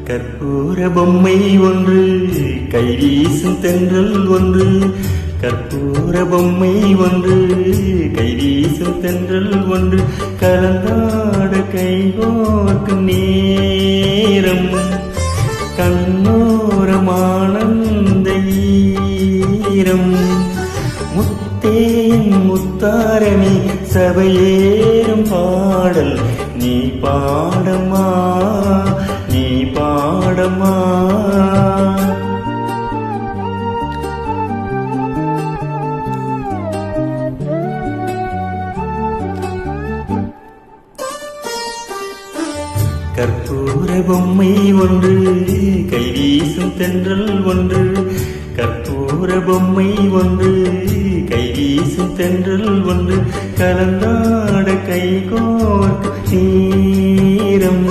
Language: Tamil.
கற்பூர பொம்மை ஒன்று கைவீசும் தென்றல் ஒன்று கற்பூர பொம்மை ஒன்று கைவீசும் தென்றல் ஒன்று கலந்தாட கைகோர்க்கும் நேரம் கண்ணோரமானந்த ஈரம் முத்தேன் முத்தாரணி சபையேறும் பாடல் நீ பாடமா நீ பாடமா கற்பூர பொம்மை ஒன்று கைவீசும் தென்றல் ஒன்று கற்பூர பொம்மை ஒன்று கைவீசும் தென்றல் ஒன்று கலந்தாட கைகோர்க்கும் நேரம்